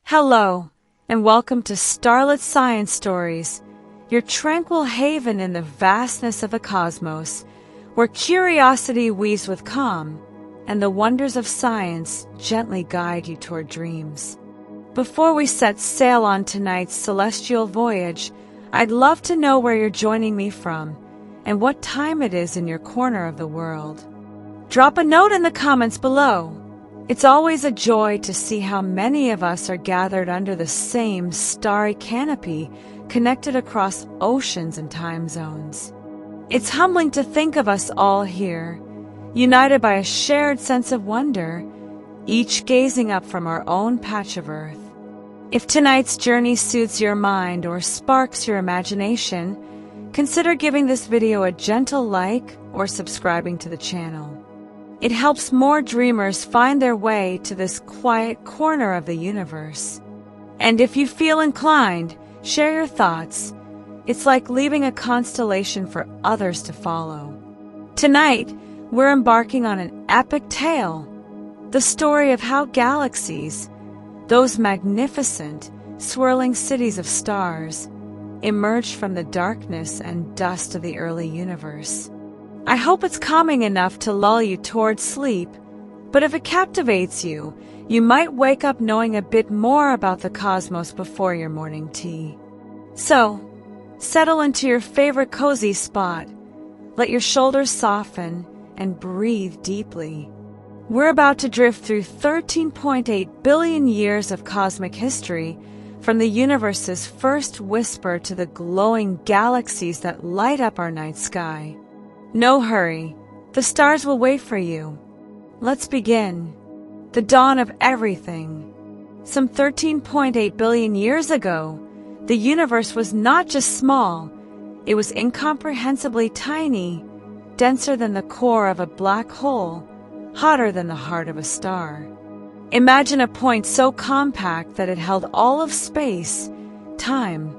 Hello, and welcome to Starlit Science Stories, your tranquil haven in the vastness of the cosmos, where curiosity weaves with calm, and the wonders of science gently guide you toward dreams. Before we set sail on tonight's celestial voyage, I'd love to know where you're joining me from, and what time it is in your corner of the world. Drop a note in the comments below. It's always a joy to see how many of us are gathered under the same starry canopy, connected across oceans and time zones. It's humbling to think of us all here, united by a shared sense of wonder, each gazing up from our own patch of Earth. If tonight's journey soothes your mind or sparks your imagination, consider giving this video a gentle like or subscribing to the channel. It helps more dreamers find their way to this quiet corner of the universe. And if you feel inclined, share your thoughts. It's like leaving a constellation for others to follow. Tonight, we're embarking on an epic tale, the story of how galaxies, those magnificent, swirling cities of stars, emerged from the darkness and dust of the early universe. I hope it's calming enough to lull you towards sleep, but if it captivates you, you might wake up knowing a bit more about the cosmos before your morning tea. So, settle into your favorite cozy spot, let your shoulders soften, and breathe deeply. We're about to drift through 13.8 billion years of cosmic history, from the universe's first whisper to the glowing galaxies that light up our night sky. No hurry, the stars will wait for you. Let's begin. The dawn of everything. Some 13.8 billion years ago, the universe was not just small, it was incomprehensibly tiny, denser than the core of a black hole, hotter than the heart of a star. Imagine a point so compact that it held all of space, time,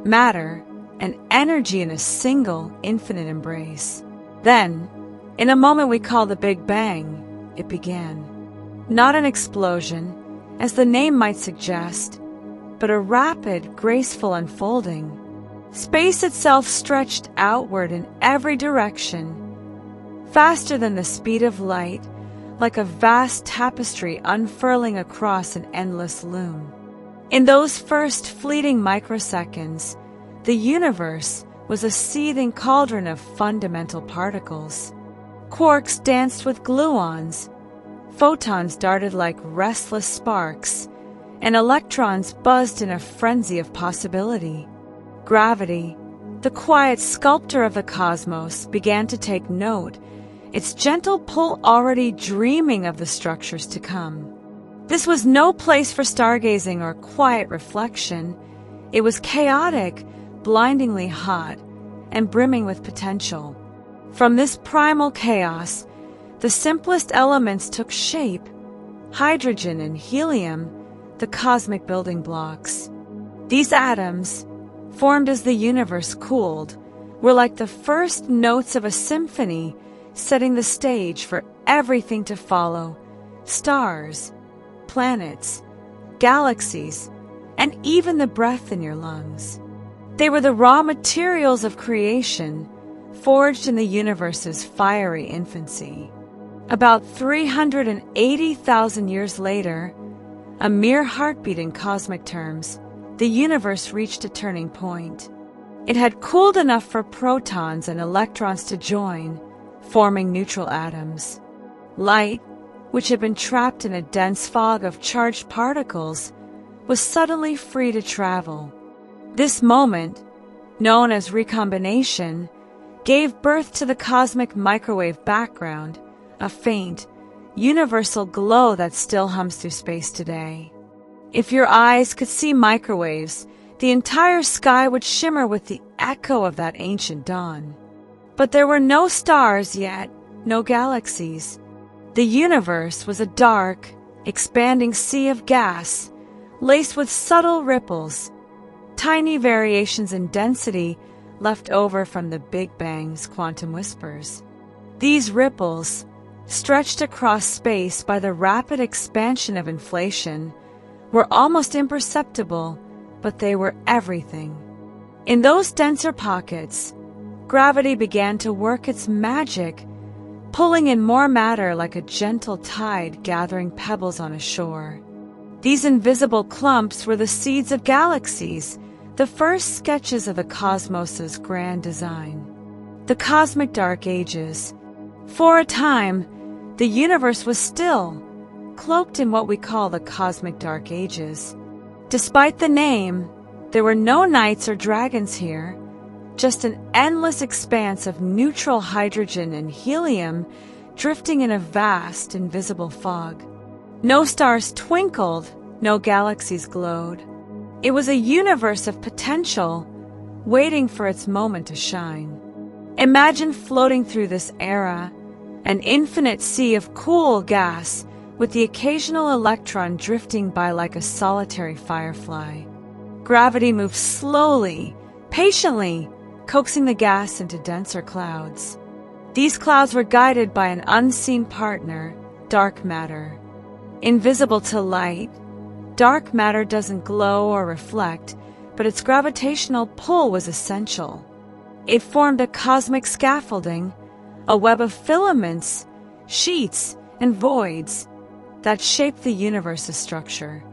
matter, and energy in a single, infinite embrace. Then, in a moment we call the Big Bang, it began. Not an explosion, as the name might suggest, but a rapid, graceful unfolding. Space itself stretched outward in every direction, faster than the speed of light, like a vast tapestry unfurling across an endless loom. In those first fleeting microseconds, the universe was a seething cauldron of fundamental particles. Quarks danced with gluons, photons darted like restless sparks, and electrons buzzed in a frenzy of possibility. Gravity, the quiet sculptor of the cosmos, began to take note, its gentle pull already dreaming of the structures to come. This was no place for stargazing or quiet reflection. It was chaotic, blindingly hot, and brimming with potential. From this primal chaos, the simplest elements took shape: hydrogen and helium, the cosmic building blocks. These atoms, formed as the universe cooled, were like the first notes of a symphony, setting the stage for everything to follow: stars, planets, galaxies, and even the breath in your lungs. They were the raw materials of creation, forged in the universe's fiery infancy. About 380,000 years later, a mere heartbeat in cosmic terms, the universe reached a turning point. It had cooled enough for protons and electrons to join, forming neutral atoms. Light, which had been trapped in a dense fog of charged particles, was suddenly free to travel. This moment, known as recombination, gave birth to the cosmic microwave background, a faint, universal glow that still hums through space today. If your eyes could see microwaves, the entire sky would shimmer with the echo of that ancient dawn. But there were no stars yet, no galaxies. The universe was a dark, expanding sea of gas, laced with subtle ripples, tiny variations in density left over from the Big Bang's quantum whispers. These ripples, stretched across space by the rapid expansion of inflation, were almost imperceptible, but they were everything. In those denser pockets, gravity began to work its magic, pulling in more matter like a gentle tide gathering pebbles on a shore. These invisible clumps were the seeds of galaxies, the first sketches of the cosmos's grand design. The cosmic dark ages. For a time, the universe was still, cloaked in what we call the cosmic dark ages. Despite the name, there were no knights or dragons here, just an endless expanse of neutral hydrogen and helium drifting in a vast, invisible fog. No stars twinkled, no galaxies glowed. It was a universe of potential, waiting for its moment to shine. Imagine floating through this era, an infinite sea of cool gas, with the occasional electron drifting by like a solitary firefly. Gravity moved slowly, patiently, coaxing the gas into denser clouds. These clouds were guided by an unseen partner, dark matter. Invisible to light, dark matter doesn't glow or reflect, but its gravitational pull was essential. It formed a cosmic scaffolding, a web of filaments, sheets, and voids that shaped the universe's structure.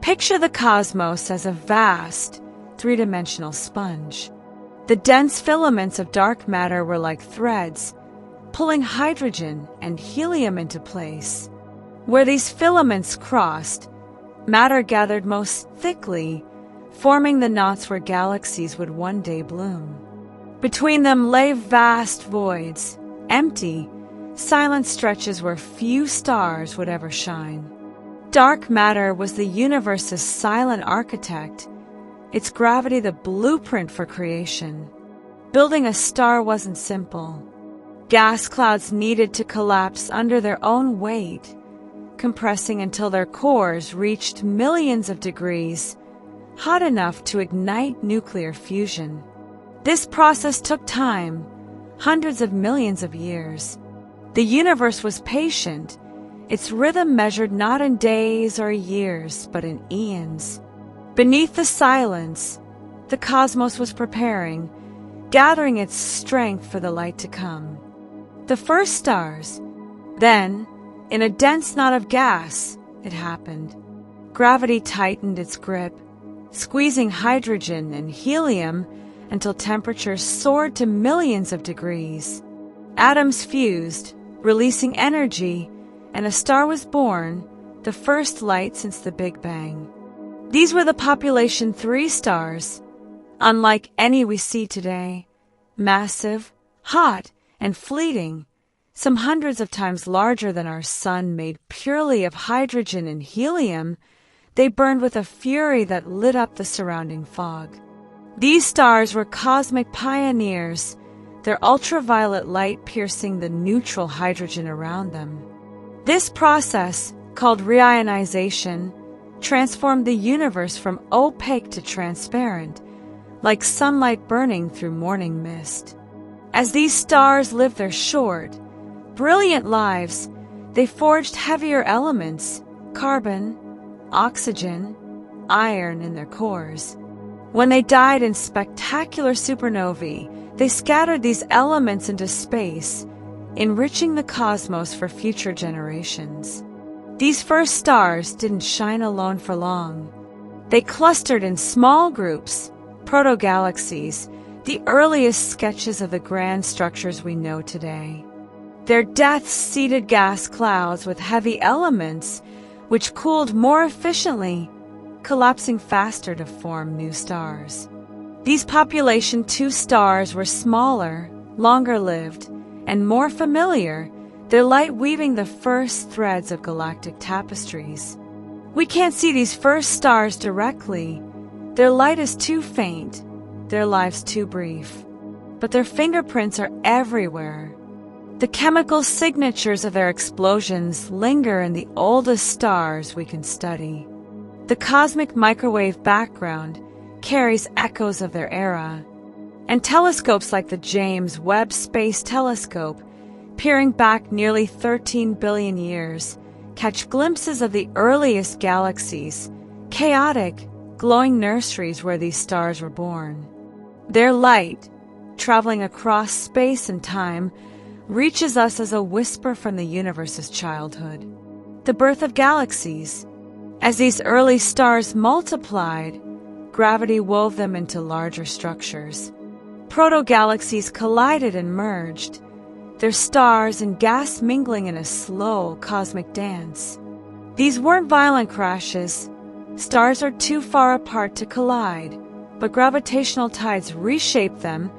Picture the cosmos as a vast, three-dimensional sponge. The dense filaments of dark matter were like threads, pulling hydrogen and helium into place. Where these filaments crossed, matter gathered most thickly, forming the knots where galaxies would one day bloom. Between them lay vast voids, empty, silent stretches where few stars would ever shine. Dark matter was the universe's silent architect, its gravity the blueprint for creation. Building a star wasn't simple. Gas clouds needed to collapse under their own weight, compressing until their cores reached millions of degrees, hot enough to ignite nuclear fusion. This process took time, hundreds of millions of years. The universe was patient, its rhythm measured not in days or years, but in eons. Beneath the silence, the cosmos was preparing, gathering its strength for the light to come. The first stars. Then, in a dense knot of gas, it happened. Gravity tightened its grip, squeezing hydrogen and helium until temperatures soared to millions of degrees. Atoms fused, releasing energy, and a star was born, the first light since the Big Bang. These were the population 3 stars, unlike any we see today, massive, hot, and fleeting, some hundreds of times larger than our sun, made purely of hydrogen and helium. They burned with a fury that lit up the surrounding fog. These stars were cosmic pioneers, their ultraviolet light piercing the neutral hydrogen around them. This process, called reionization, transformed the universe from opaque to transparent, like sunlight burning through morning mist. As these stars lived their short, brilliant lives, they forged heavier elements, carbon, oxygen, iron in their cores. When they died in spectacular supernovae, they scattered these elements into space, enriching the cosmos for future generations. These first stars didn't shine alone for long. They clustered in small groups, proto-galaxies, the earliest sketches of the grand structures we know today. Their deaths seeded gas clouds with heavy elements, which cooled more efficiently, collapsing faster to form new stars. These population 2 stars were smaller, longer-lived, and more familiar, their light weaving the first threads of galactic tapestries. We can't see these first stars directly. Their light is too faint, their lives too brief. But their fingerprints are everywhere. The chemical signatures of their explosions linger in the oldest stars we can study. The cosmic microwave background carries echoes of their era, and telescopes like the James Webb Space Telescope, peering back nearly 13 billion years, catch glimpses of the earliest galaxies, chaotic, glowing nurseries where these stars were born. Their light, traveling across space and time, reaches us as a whisper from the universe's childhood. The birth of galaxies. As these early stars multiplied, gravity wove them into larger structures. Proto-galaxies collided and merged, their stars and gas mingling in a slow cosmic dance. These weren't violent crashes. Stars are too far apart to collide, but gravitational tides reshaped them,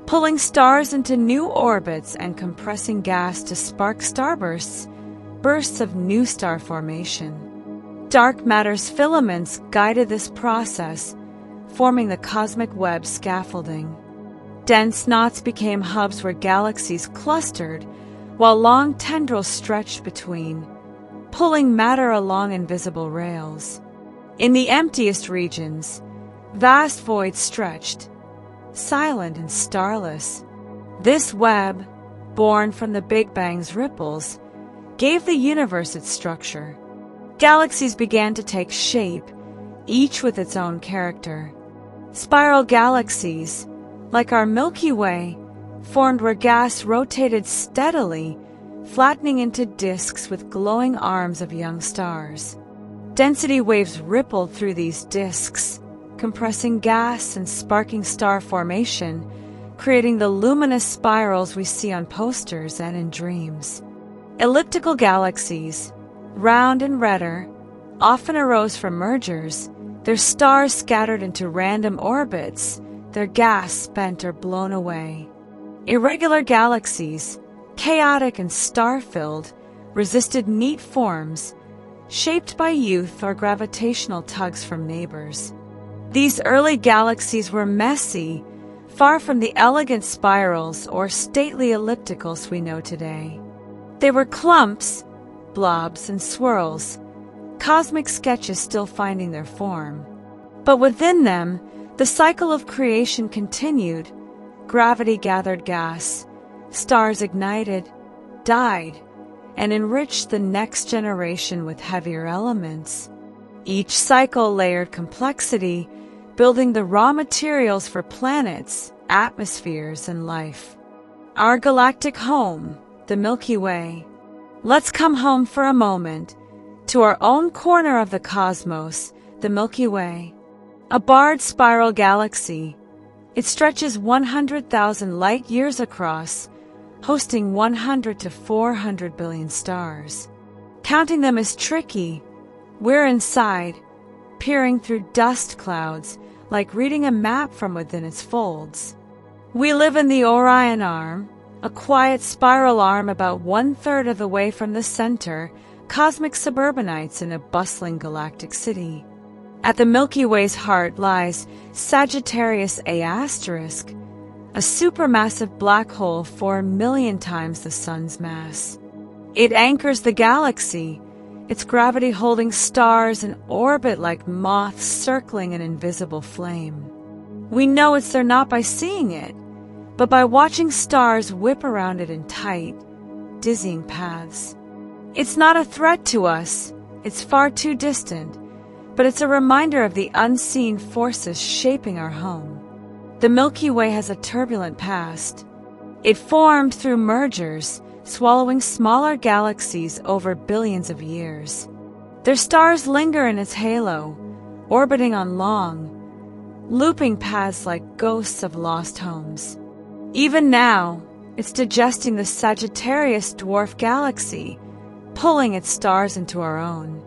pulling stars into new orbits and compressing gas to spark starbursts, bursts of new star formation. Dark matter's filaments guided this process, forming the cosmic web scaffolding. Dense knots became hubs where galaxies clustered, while long tendrils stretched between, pulling matter along invisible rails. In the emptiest regions, vast voids stretched, silent and starless. This web, born from the Big Bang's ripples, gave the universe its structure. Galaxies began to take shape, each with its own character. Spiral galaxies, like our Milky Way, formed where gas rotated steadily, flattening into disks with glowing arms of young stars. Density waves rippled through these disks, compressing gas and sparking star formation, creating the luminous spirals we see on posters and in dreams. Elliptical galaxies, round and redder, often arose from mergers, their stars scattered into random orbits, their gas spent or blown away. Irregular galaxies, chaotic and star-filled, resisted neat forms, shaped by youth or gravitational tugs from neighbors. These early galaxies were messy, far from the elegant spirals or stately ellipticals we know today. They were clumps, blobs, and swirls, cosmic sketches still finding their form. But within them, the cycle of creation continued. Gravity gathered gas, stars ignited, died, and enriched the next generation with heavier elements. Each cycle layered complexity, building the raw materials for planets, atmospheres, and life. Our galactic home, the Milky Way. Let's come home for a moment to our own corner of the cosmos, the Milky Way. A barred spiral galaxy. It stretches 100,000 light-years across, hosting 100 to 400 billion stars. Counting them is tricky. We're inside, peering through dust clouds, like reading a map from within its folds. We live in the Orion Arm, a quiet spiral arm about 1/3 of the way from the center, cosmic suburbanites in a bustling galactic city. At the Milky Way's heart lies Sagittarius A*, a supermassive black hole 4 million times the Sun's mass. It anchors the galaxy, its gravity holding stars in orbit like moths circling an invisible flame. We know it's there not by seeing it, but by watching stars whip around it in tight, dizzying paths. It's not a threat to us, it's far too distant, but it's a reminder of the unseen forces shaping our home. The Milky Way has a turbulent past. It formed through mergers, swallowing smaller galaxies over billions of years. Their stars linger in its halo, orbiting on long, looping paths like ghosts of lost homes. Even now, it's digesting the Sagittarius dwarf galaxy, pulling its stars into our own.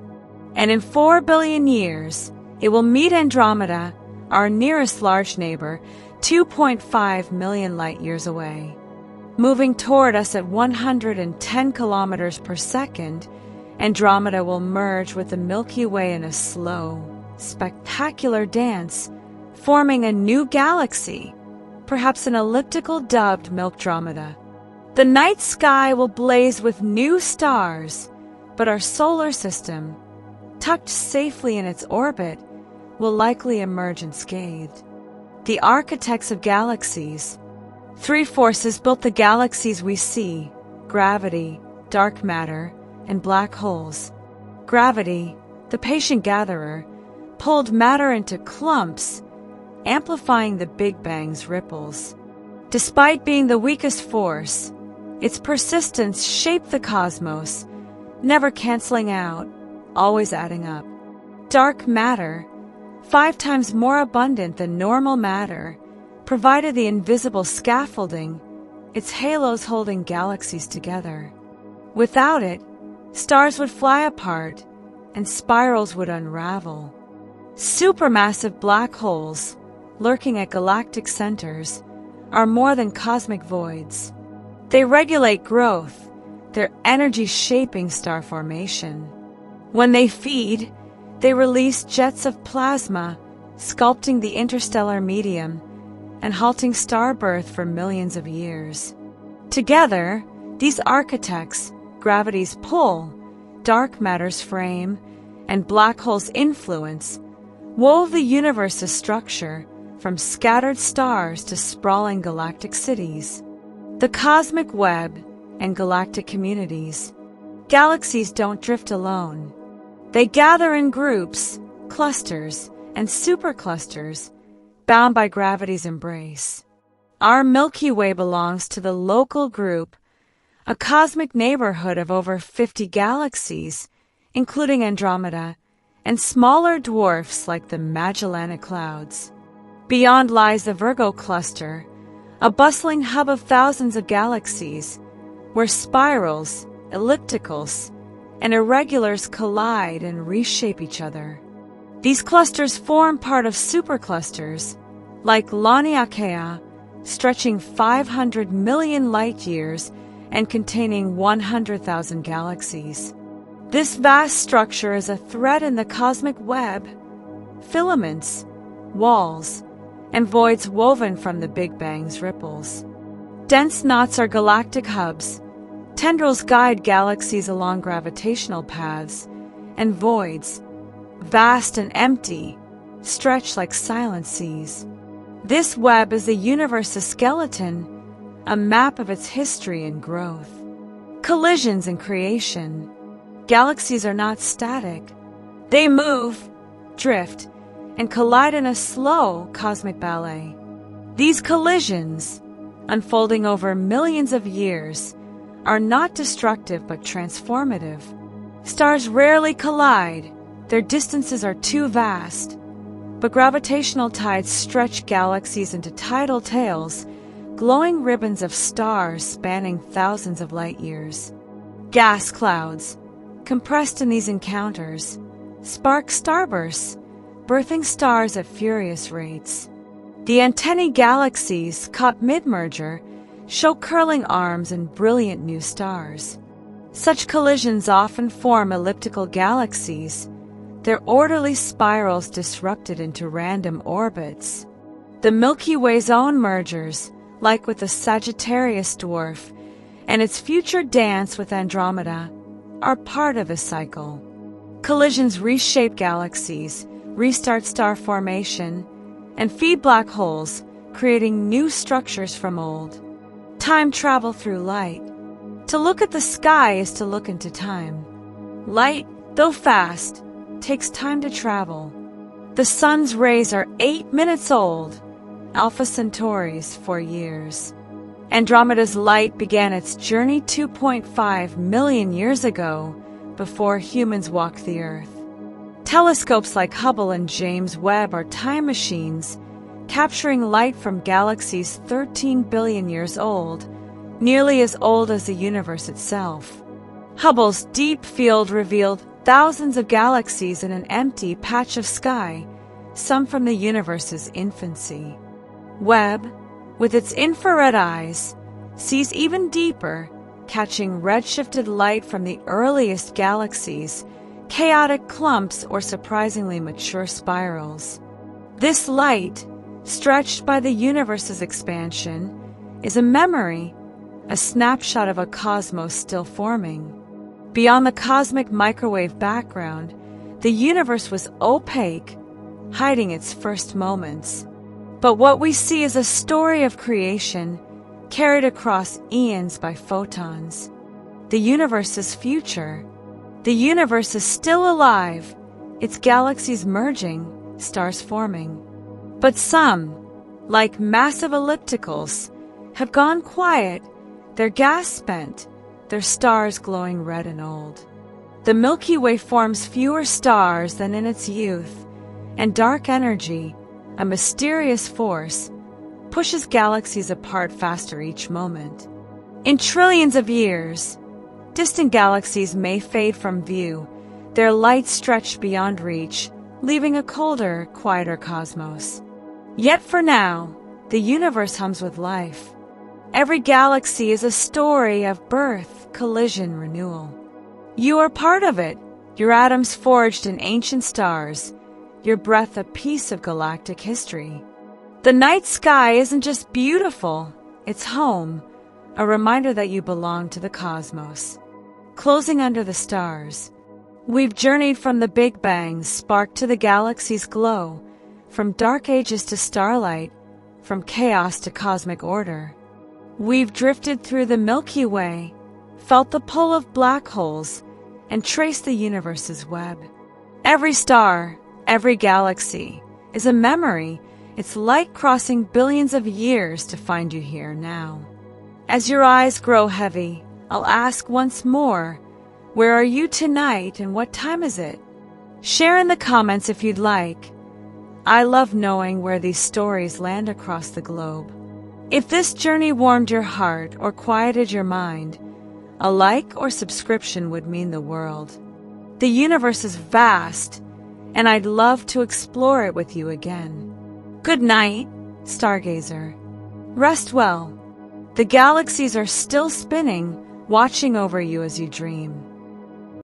And in 4 billion years, it will meet Andromeda, our nearest large neighbor, 2.5 million light-years away. Moving toward us at 110 kilometers per second, Andromeda will merge with the Milky Way in a slow, spectacular dance, forming a new galaxy, perhaps an elliptical dubbed Milkdromeda. The night sky will blaze with new stars, but our solar system, tucked safely in its orbit, will likely emerge unscathed. The architects of galaxies. 3 forces built the galaxies we see: gravity, dark matter, and black holes. Gravity, the patient gatherer, pulled matter into clumps, amplifying the Big Bang's ripples. Despite being the weakest force, its persistence shaped the cosmos, never canceling out, always adding up. Dark matter, 5 times more abundant than normal matter, provided the invisible scaffolding, its halos holding galaxies together. Without it, stars would fly apart and spirals would unravel. Supermassive black holes, lurking at galactic centers, are more than cosmic voids. They regulate growth, their energy shaping star formation. When they feed, they release jets of plasma, sculpting the interstellar medium and halting star birth for millions of years. Together, these architects, gravity's pull, dark matter's frame, and black holes' influence, wove the universe's structure from scattered stars to sprawling galactic cities. The cosmic web and galactic communities. Galaxies don't drift alone. They gather in groups, clusters, and superclusters, bound by gravity's embrace. Our Milky Way belongs to the local group, a cosmic neighborhood of over 50 galaxies, including Andromeda, and smaller dwarfs like the Magellanic Clouds. Beyond lies the Virgo cluster, a bustling hub of thousands of galaxies, where spirals, ellipticals, and irregulars collide and reshape each other. These clusters form part of superclusters, like Laniakea, stretching 500 million light-years and containing 100,000 galaxies. This vast structure is a thread in the cosmic web, filaments, walls, and voids woven from the Big Bang's ripples. Dense knots are galactic hubs, tendrils guide galaxies along gravitational paths, and voids, vast and empty, stretch like silent seas. This web is the universe's skeleton, a map of its history and growth. Collisions and creation. Galaxies are not static. They move, drift, and collide in a slow cosmic ballet. These collisions, unfolding over millions of years, are not destructive but transformative. Stars rarely collide, their distances are too vast, but gravitational tides stretch galaxies into tidal tails, glowing ribbons of stars spanning thousands of light years. Gas clouds, compressed in these encounters, spark starbursts, birthing stars at furious rates. The antennae galaxies, caught mid-merger, show curling arms and brilliant new stars. Such collisions often form elliptical galaxies, their orderly spirals disrupted into random orbits. The Milky Way's own mergers, like with the Sagittarius dwarf, and its future dance with Andromeda, are part of this cycle. Collisions reshape galaxies, restart star formation, and feed black holes, creating new structures from old. Time travel through light. To look at the sky is to look into time. Light, though fast, takes time to travel. The sun's rays are 8 minutes old, Alpha Centauri's 4 years. Andromeda's light began its journey 2.5 million years ago, before humans walked the Earth. Telescopes like Hubble and James Webb are time machines, capturing light from galaxies 13 billion years old, nearly as old as the universe itself. Hubble's deep field revealed thousands of galaxies in an empty patch of sky, some from the universe's infancy. Webb, with its infrared eyes, sees even deeper, catching redshifted light from the earliest galaxies, chaotic clumps or surprisingly mature spirals. This light, stretched by the universe's expansion, is a memory, a snapshot of a cosmos still forming. Beyond the cosmic microwave background, the universe was opaque, hiding its first moments. But what we see is a story of creation, carried across eons by photons. The universe's future. The universe is still alive, It's galaxies merging, stars forming. But some, like massive ellipticals, have gone quiet, their gas spent, their stars glowing red and old. The Milky Way forms fewer stars than in its youth, and dark energy, a mysterious force, pushes galaxies apart faster each moment. In trillions of years, distant galaxies may fade from view, their light stretched beyond reach, leaving a colder, quieter cosmos. Yet for now, the universe hums with life. Every galaxy is a story of birth, collision, renewal. You are part of it, your atoms forged in ancient stars, your breath a piece of galactic history. The night sky isn't just beautiful, it's home, a reminder that you belong to the cosmos. Closing under the stars, we've journeyed from the Big Bang's spark to the galaxy's glow, from dark ages to starlight, from chaos to cosmic order. We've drifted through the Milky Way, felt the pull of black holes, and traced the universe's web. Every star, every galaxy, is a memory, its light crossing billions of years to find you here now. As your eyes grow heavy, I'll ask once more, where are you tonight and what time is it? Share in the comments if you'd like. I love knowing where these stories land across the globe. If this journey warmed your heart or quieted your mind, a like or subscription would mean the world. The universe is vast, and I'd love to explore it with you again. Good night, stargazer. Rest well. The galaxies are still spinning, watching over you as you dream.